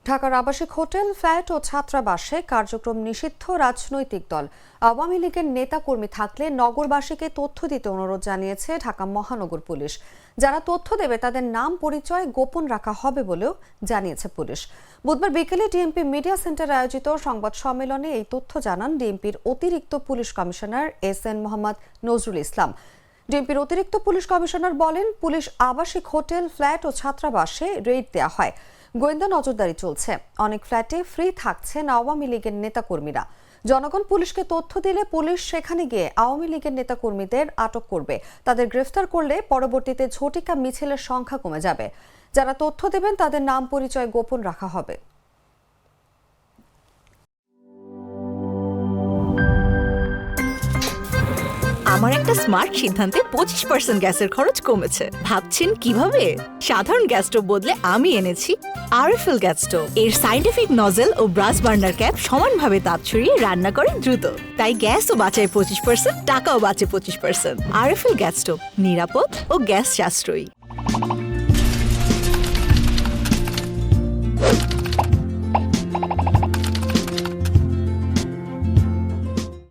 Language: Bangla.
ঢাকার আবাসিক হোটেল, ফ্ল্যাট ও ছাত্রাবাসে কার্যক্রম নিষিদ্ধ রাজনৈতিক দল আওয়ামী লীগের নেতাকর্মী থাকলে নগরবাসীকে তথ্য দিতে অনুরোধ জানিয়েছে ঢাকা মহানগর পুলিশ। যারা তথ্য দেবে তাদের নাম পরিচয় গোপন রাখা হবে বলেও জানিয়েছে পুলিশ। বুধবার বিকেলে ডিএমপি মিডিয়া সেন্টারে আয়োজিত সংবাদ সম্মেলনে এই তথ্য জানান ডিএমপির অতিরিক্ত police commissioner S N. Mohammad Nazrul Islam. ডিএমপির অতিরিক্ত পুলিশ কমিশনার বলেন, পুলিশ আবাসিক হোটেল, ফ্ল্যাট ও ছাত্রাবাসে রেইড দেওয়া হয়। গোয়েন্দা নজরদারি চলছে। অনেক ফ্ল্যাটে ফ্রি থাকছেন আওয়ামী লীগের নেতাকর্মীরা। জনগণ পুলিশকে তথ্য দিলে পুলিশ সেখানে গিয়ে আওয়ামী লীগের নেতাকর্মীদের আটক করবে। তাদের গ্রেফতার করলে পরবর্তীতে ঝটিকা মিছিলের সংখ্যা কমে যাবে। যারা তথ্য দেবেন তাদের নাম পরিচয় গোপন রাখা হবে। আমার একটা স্মার্ট সিদ্ধান্তে 25% গ্যাসের খরচ কমেছে। ভাবছেন কিভাবে? সাধারণ গ্যাস স্টোভ বদলে আমি এনেছি আরএফএল গ্যাস স্টোভ। এর সাইন্টিফিক নজল ও ব্রাস বার্নার ক্যাপ সমানভাবে তাপ ছড়িয়ে রান্না করে দ্রুত। তাই গ্যাসও বাঁচায় 25%, টাকাও বাঁচে 25%। আরএফএল গ্যাস স্টোভ নিরাপদ ও গ্যাস সাশ্রয়ী।